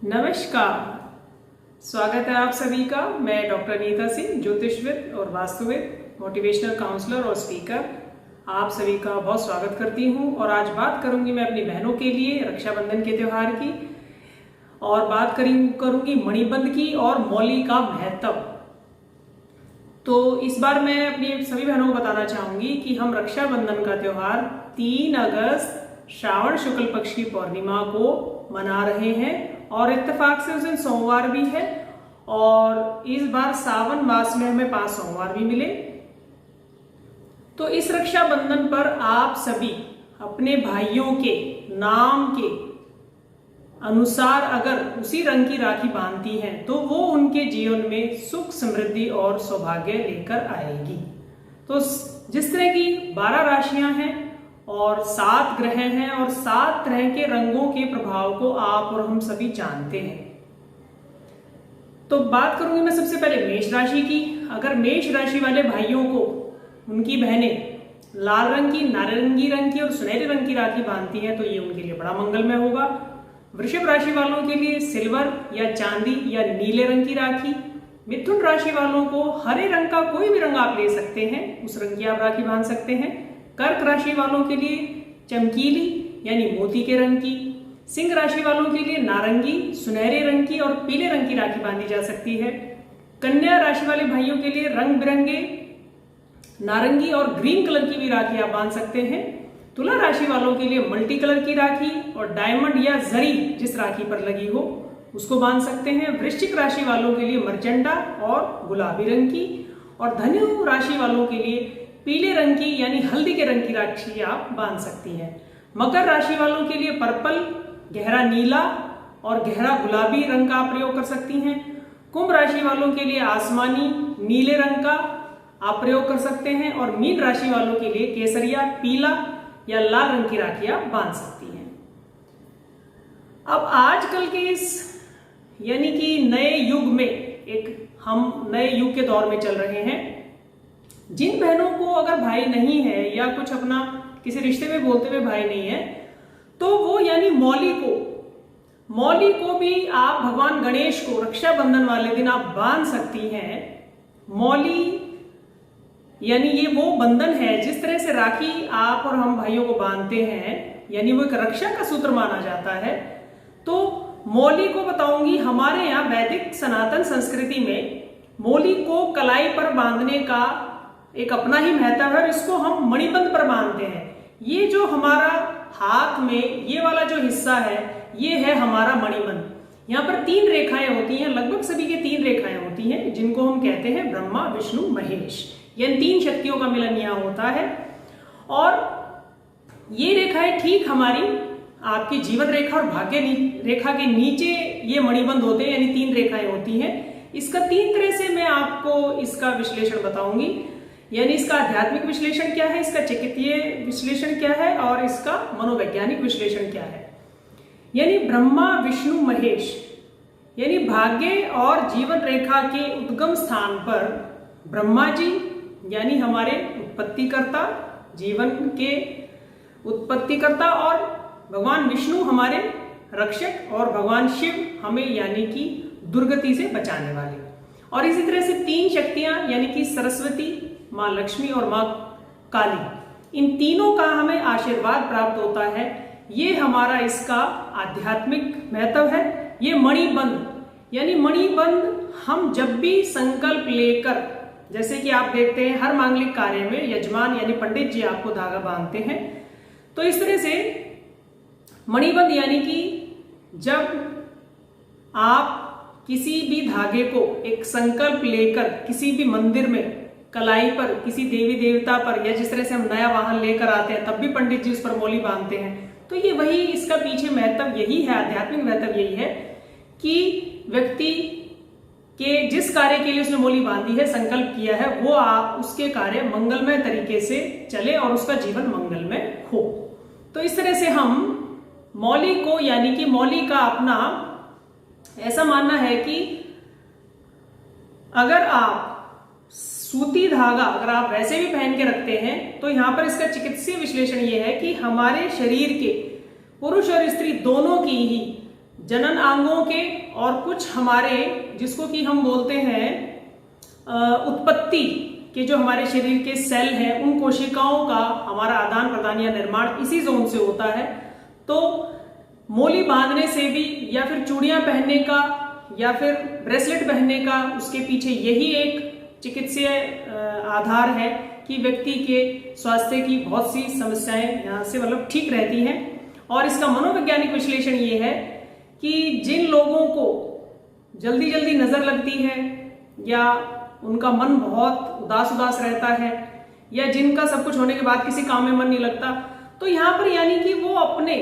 नमस्कार, स्वागत है आप सभी का। मैं डॉक्टर नीता सिंह, ज्योतिषविद और वास्तुविद, मोटिवेशनल काउंसलर और स्पीकर, आप सभी का बहुत स्वागत करती हूं। और आज बात करूंगी मैं अपनी बहनों के लिए रक्षाबंधन के त्यौहार की, और बात करूंगी मणिबंध की और मौली का महत्व। तो इस बार मैं अपनी सभी बहनों को बताना चाहूंगी कि हम रक्षाबंधन का त्यौहार 3 अगस्त श्रावण शुक्ल पक्ष की पूर्णिमा को मना रहे हैं, और इत्तेफाक से उस दिन सोमवार भी है। और इस बार सावन मास में हमें 5 सोमवार भी मिले। तो इस रक्षाबंधन पर आप सभी अपने भाइयों के नाम के अनुसार अगर उसी रंग की राखी बांधती हैं तो वो उनके जीवन में सुख, समृद्धि और सौभाग्य लेकर आएगी। तो जिस तरह की 12 राशियां हैं और 7 ग्रह हैं और 7 तरह के रंगों के प्रभाव को आप और हम सभी जानते हैं। तो बात करूंगी मैं सबसे पहले मेष राशि की। अगर मेष राशि वाले भाइयों को उनकी बहनें लाल रंग की, नारंगी रंग की और सुनहरे रंग की राखी बांधती हैं तो ये उनके लिए बड़ा मंगलमय होगा। वृषभ राशि वालों के लिए सिल्वर या चांदी या नीले रंग की राखी। मिथुन राशि वालों को हरे रंग का कोई भी रंग आप ले सकते हैं, उस रंग की आप राखी बांध सकते हैं। कर्क राशि वालों के लिए चमकीली यानी मोती के रंग की। सिंह राशि वालों के लिए नारंगी, सुनहरे रंग की और पीले रंग की राखी बांधी जा सकती है। कन्या राशि वाले भाइयों के लिए रंग बिरंगे नारंगी और ग्रीन कलर की भी राखी आप बांध सकते हैं। तुला राशि वालों के लिए मल्टी कलर की राखी और डायमंड या जरी जिस राखी पर लगी हो उसको बांध सकते हैं। वृश्चिक राशि वालों के लिए मर्चेंटा और गुलाबी रंग की, और धनु राशि वालों के लिए पीले रंग की यानी हल्दी के रंग की राखी आप बांध सकती हैं। मकर राशि वालों के लिए पर्पल, गहरा नीला और गहरा गुलाबी रंग का आप प्रयोग कर सकती हैं। कुंभ राशि वालों के लिए आसमानी नीले रंग का आप प्रयोग कर सकते हैं, और मीन राशि वालों के लिए केसरिया, पीला या लाल रंग की राखी आप बांध सकती हैं। अब आजकल के इस यानी कि नए युग में हम नए युग के दौर में चल रहे हैं। जिन बहनों को अगर भाई नहीं है या कुछ अपना किसी रिश्ते में बोलते हुए भाई नहीं है तो वो यानी मौली को भी आप भगवान गणेश को रक्षाबंधन वाले दिन आप बांध सकती हैं। मौली यानी ये वो बंधन है, जिस तरह से राखी आप और हम भाइयों को बांधते हैं यानी वो एक रक्षा का सूत्र माना जाता है। तो मौली को बताऊंगी, हमारे यहाँ वैदिक सनातन संस्कृति में मौली को कलाई पर बांधने का एक अपना ही महत्व है, और इसको हम मणिबंध पर बांधते हैं। ये जो हमारा हाथ में ये वाला जो हिस्सा है ये है हमारा मणिबंध। यहाँ पर 3 रेखाएं होती हैं, लगभग सभी के 3 रेखाएं होती हैं, जिनको हम कहते हैं ब्रह्मा, विष्णु, महेश। ये 3 शक्तियों का मिलन यहाँ होता है। और ये रेखाएं ठीक हमारी आपकी जीवन रेखा और भाग्य रेखा के नीचे ये मणिबंध होते हैं, यानी 3 रेखाएं होती हैं। इसका 3 तरह से मैं आपको इसका विश्लेषण बताऊंगी, यानी इसका आध्यात्मिक विश्लेषण क्या है, इसका चिकित्सीय विश्लेषण क्या है और इसका मनोवैज्ञानिक विश्लेषण क्या है। यानी ब्रह्मा, विष्णु, महेश यानी भाग्य और जीवन रेखा के उद्गम स्थान पर ब्रह्मा जी यानी हमारे उत्पत्तिकर्ता, जीवन के उत्पत्तिकर्ता, और भगवान विष्णु हमारे रक्षक, और भगवान शिव हमें यानी कि दुर्गति से बचाने वाले। और इसी तरह से 3 शक्तियां यानी कि सरस्वती, माँ लक्ष्मी और माँ काली, इन तीनों का हमें आशीर्वाद प्राप्त होता है। ये हमारा इसका आध्यात्मिक महत्व है। ये मणिबंध यानी मणिबंध हम जब भी संकल्प लेकर, जैसे कि आप देखते हैं हर मांगलिक कार्य में यजमान यानी पंडित जी आपको धागा बांधते हैं, तो इस तरह से मणिबंध यानी कि जब आप किसी भी धागे को एक संकल्प लेकर किसी भी मंदिर में कलाई पर, किसी देवी देवता पर, या जिस तरह से हम नया वाहन लेकर आते हैं तब भी पंडित जी उस पर मौली बांधते हैं, तो ये वही इसका पीछे महत्व यही है, आध्यात्मिक महत्व यही है कि व्यक्ति के जिस कार्य के लिए उसने मौली बांधी है, संकल्प किया है, वो आप उसके कार्य मंगलमय तरीके से चले और उसका जीवन मंगलमय हो। तो इस तरह से हम मौली को यानी कि मौली का अपना ऐसा मानना है कि अगर आप सूती धागा अगर आप वैसे भी पहन के रखते हैं तो यहाँ पर इसका चिकित्सीय विश्लेषण ये है कि हमारे शरीर के पुरुष और स्त्री दोनों की ही जनन अंगों के और कुछ हमारे जिसको कि हम बोलते हैं उत्पत्ति के जो हमारे शरीर के सेल हैं, उन कोशिकाओं का हमारा आदान प्रदान या निर्माण इसी जोन से होता है। तो मोली बांधने से भी या फिर चूड़ियां पहनने का या फिर ब्रेसलेट पहनने का उसके पीछे यही एक चिकित्सीय आधार है कि व्यक्ति के स्वास्थ्य की बहुत सी समस्याएं यहाँ से मतलब ठीक रहती हैं। और इसका मनोवैज्ञानिक विश्लेषण ये है कि जिन लोगों को जल्दी जल्दी नजर लगती है या उनका मन बहुत उदास उदास रहता है या जिनका सब कुछ होने के बाद किसी काम में मन नहीं लगता, तो यहाँ पर यानी कि वो अपने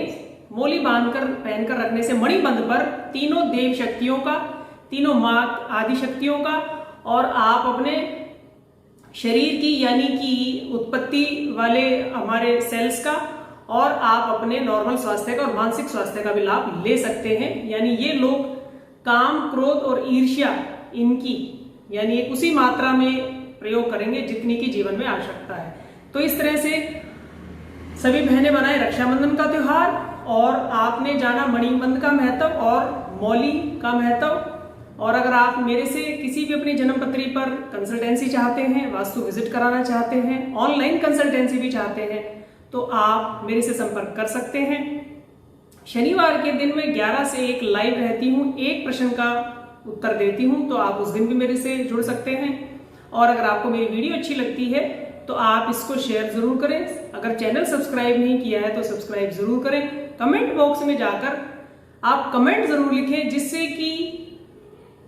मोली बांधकर पहनकर रखने से मणिबंध पर तीनों देव शक्तियों का, तीनों माँ आदि शक्तियों का और आप अपने शरीर की यानी कि उत्पत्ति वाले हमारे सेल्स का और आप अपने नॉर्मल स्वास्थ्य का और मानसिक स्वास्थ्य का भी लाभ ले सकते हैं। यानी ये लोग काम, क्रोध और ईर्ष्या इनकी यानी उसी मात्रा में प्रयोग करेंगे जितनी की जीवन में आवश्यकता है। तो इस तरह से सभी बहनें बनाए रक्षाबंधन का त्योहार और आपने जाना मणिबंध का महत्व और मौली का महत्व। और अगर आप मेरे से किसी भी अपनी जन्म पत्री पर कंसल्टेंसी चाहते हैं, वास्तु विजिट कराना चाहते हैं, ऑनलाइन कंसल्टेंसी भी चाहते हैं, तो आप मेरे से संपर्क कर सकते हैं। शनिवार के दिन मैं 11 से 1 लाइव रहती हूँ, एक प्रश्न का उत्तर देती हूँ, तो आप उस दिन भी मेरे से जुड़ सकते हैं। और अगर आपको मेरी वीडियो अच्छी लगती है तो आप इसको शेयर जरूर करें। अगर चैनल सब्सक्राइब नहीं किया है तो सब्सक्राइब जरूर करें। कमेंट बॉक्स में जाकर आप कमेंट जरूर लिखें जिससे कि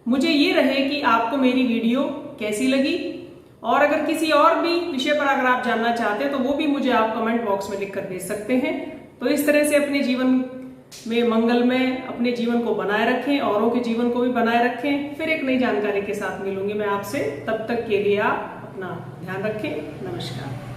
मुझे ये रहे कि आपको मेरी वीडियो कैसी लगी। और अगर किसी और भी विषय पर अगर आप जानना चाहते हैं तो वो भी मुझे आप कमेंट बॉक्स में लिखकर भेज सकते हैं। तो इस तरह से अपने जीवन में मंगल में अपने जीवन को बनाए रखें, औरों के जीवन को भी बनाए रखें। फिर एक नई जानकारी के साथ मिलूंगी मैं आपसे, तब तक के लिए आप अपना ध्यान रखें। नमस्कार।